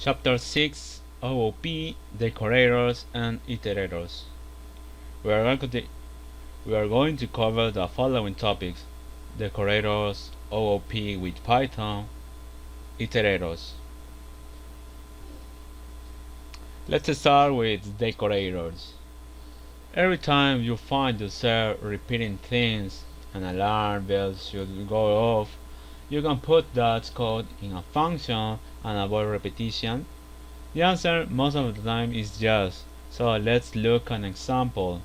Chapter 6 OOP, Decorators and Iterators. We are, going to cover the following topics: Decorators, OOP with Python, Iterators. Let's start with Decorators. Every time you find yourself repeating things, an alarm bell should go off, you can put that code in a function and avoid repetition. The answer most of the time is yes, so let's look at an example.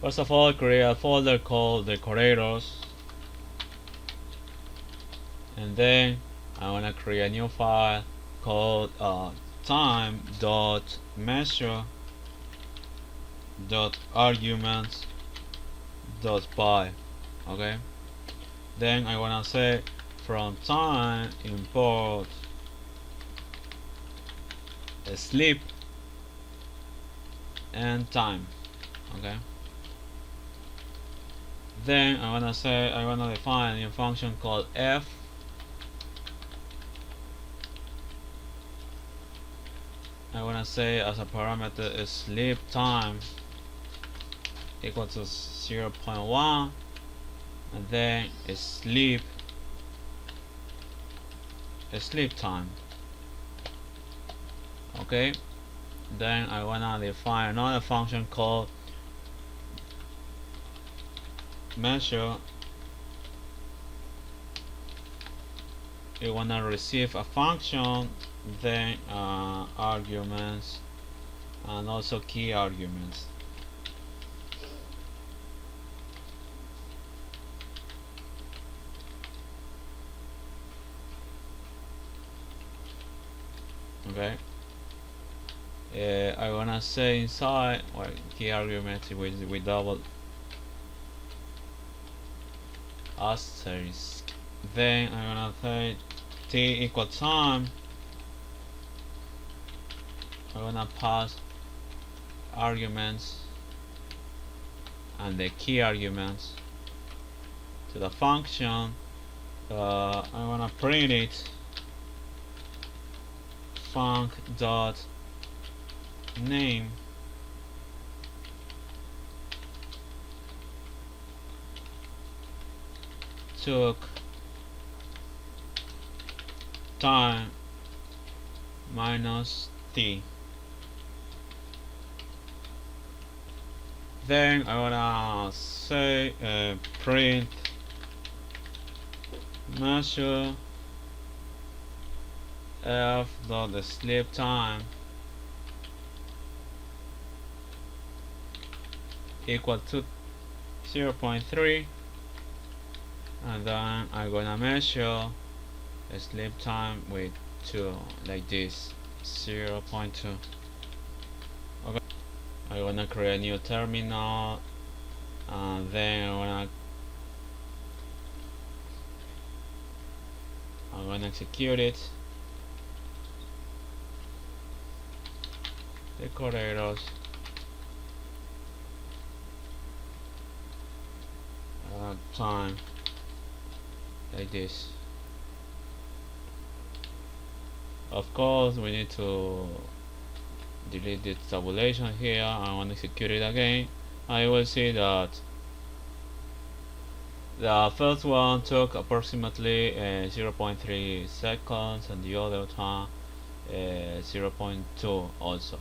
First of all, create a folder called Decorators, and then I want to create a new file called time.measure.arguments.py. Okay, then I want to say from time import sleep and time. Okay, then I want to define a new function called f. I want to say as a parameter is sleep time equal to 0.1, and then is sleep time. Okay, then I wanna define another function called measure. You wanna receive a function, then arguments, and also key arguments. Okay. I wanna say inside key arguments with double asterisk. Then I wanna say t equal time. I wanna pass arguments and the key arguments to the function. I wanna print it func dot name took time minus t. Then I wanna say print measure f dot the sleep time equal to 0.3, and then I'm gonna measure the sleep time with 2, like this, 0.2. Okay, I wanna create a new terminal, and then I'm gonna execute it. Decorators time, like this. Of course, we need to delete this tabulation here. I want to execute it again. I will see that the first one took approximately 0.3 seconds, and the other time 0.2 also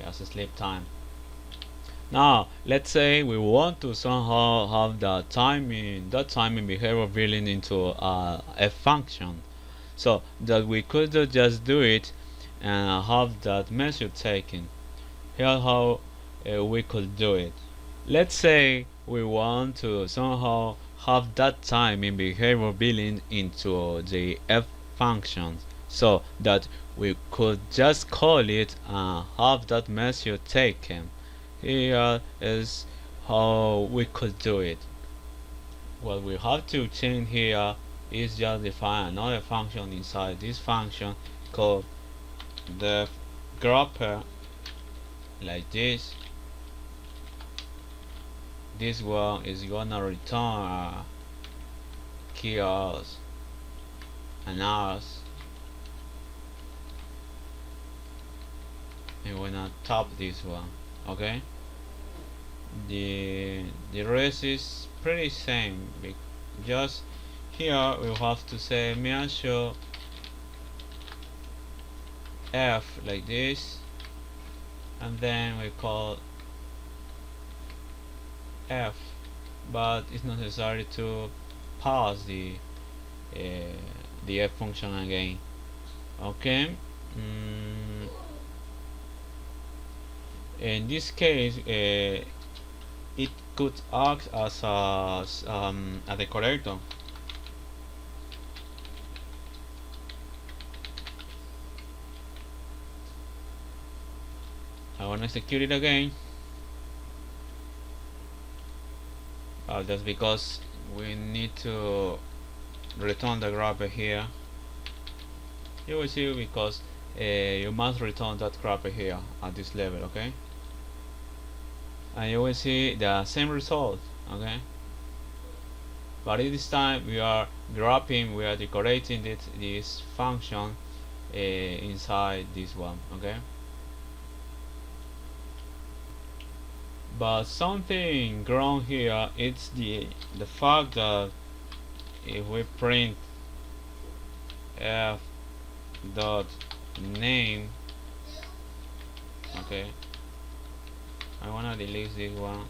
as a sleep time. Now let's say we want to somehow have that timing behavior building into a function, so that we could just do it and have that measure taken. Here's how we could do it. Let's say we want to somehow have that timing behavior building into the f function, so that we could just call it and have that measure taken. Here is how we could do it. What we have to change here is just define another function inside this function called the grapper, like this. This one is gonna return key hours and hours and we're gonna tap this one. Okay, the rest is pretty same. Just here we have to say measure f like this, and then we call f, but it's not necessary to pass the f function again. Okay. In this case, it could act as a decorator. I want to execute it again. That's because we need to return the grapper here. You will see because you must return that grapper here at this level, okay? And you will see the same result, okay? But this time we are grabbing, we are decorating this function inside this one, okay? But something wrong here, it's the fact that if we print f dot name, okay, I wanna delete this one,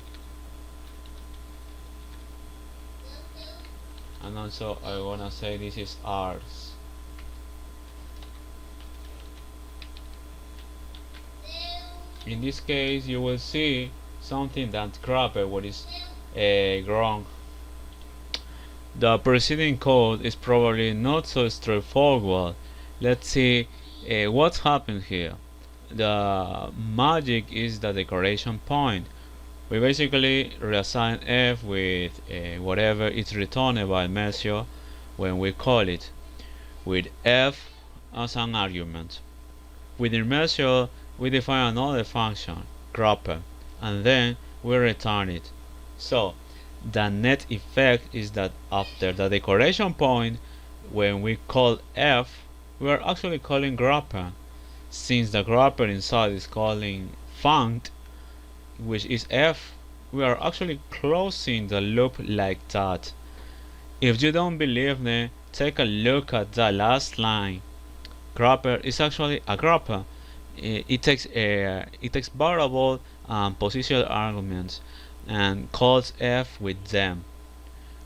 and also I wanna say this is ours. In this case, you will see something that grabber what is wrong. The preceding code is probably not so straightforward. Let's see what happened here. The magic is the decoration point. We basically reassign f with whatever is returned by measure when we call it, with f as an argument. Within measure, we define another function, grabber, and then we return it. So the net effect is that after the decoration point, when we call f, we are actually calling grabber. Since the grabber inside is calling funct, which is f, we are actually closing the loop like that. If you don't believe me, take a look at the last line. Grabber is actually a grabber. It takes variable and position arguments and calls f with them.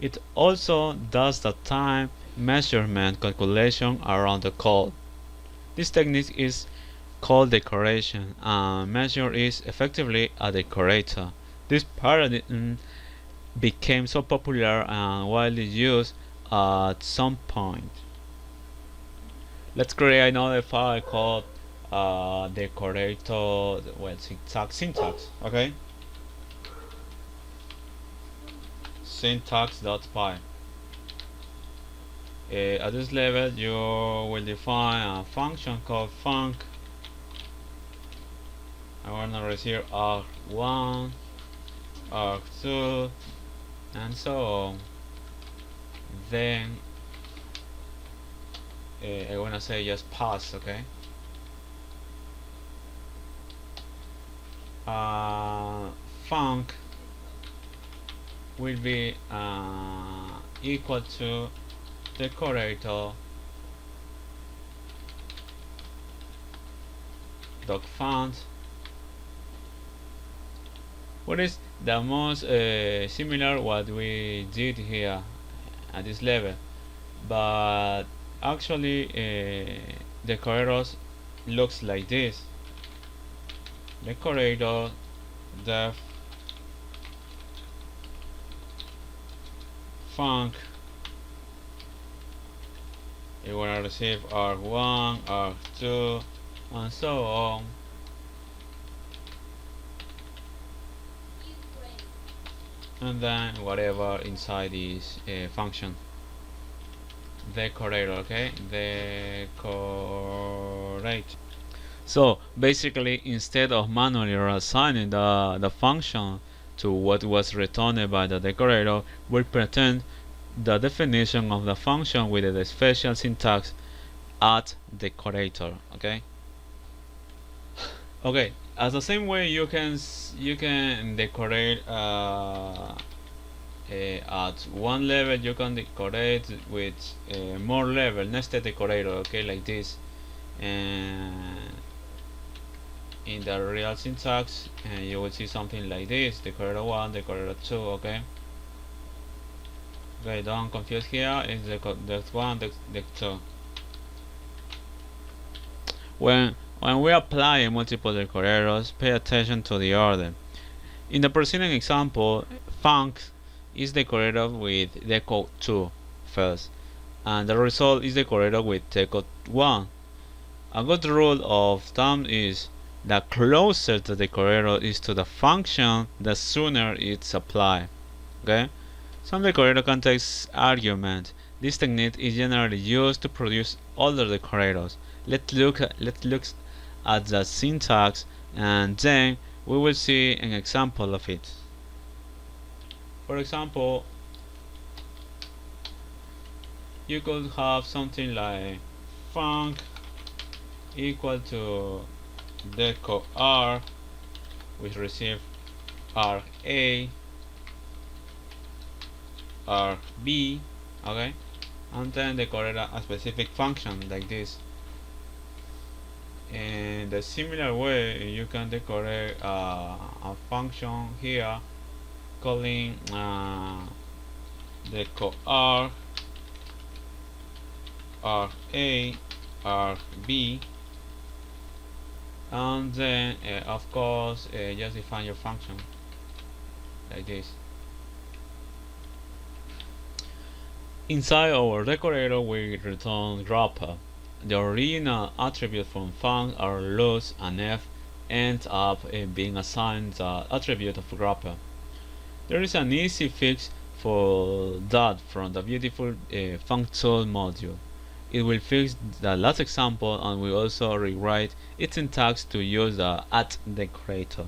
It also does the time measurement calculation around the call. This technique is called decoration, and measure is effectively a decorator. This paradigm became so popular and widely used at some point. Let's create another file called decorator, well, syntax, okay? Syntax.py. At this level, you will define a function called func. I want to receive arg1, arg2, and so on. Then I want to say just pass, okay? Func will be equal to decorator dot font. What is the most similar what we did here at this level, but actually decorators looks like this. Decorator def func, you want to receive arg1, arg2, and so on. And then whatever inside this function. Decorator, okay? Decorate. So basically, instead of manually reassigning the function to what was returned by the decorator, we pretend the definition of the function with the special syntax at decorator, okay? Okay, as the same way you can decorate at one level, you can decorate with more level nested decorator. Okay, like this, and in the real syntax, you will see something like this: decorator 1, decorator 2. Okay. Okay, don't confuse here. It's the 1, the 2. When we apply multiple decorators, pay attention to the order. In the preceding example, func is decorated with deco 2 first, and the result is decorated with deco 1. A good rule of thumb is the closer the decorator is to the function, the sooner it's applied. Okay? Some decorator context argument. This technique is generally used to produce older decorators. Let's look at the syntax, and then we will see an example of it. For example, you could have something like func equal to deco r, which receive ra rb, okay, and then decorate a specific function like this. In the similar way, you can decorate a function here calling deco r ra rb, and then of course just define your function like this. Inside our decorator, we return wrapper. The original attribute from func are loose, and f ends up being assigned the attribute of wrapper. There is an easy fix for that from the beautiful functool module. It will fix the last example, and will also rewrite its syntax to use the @decorator.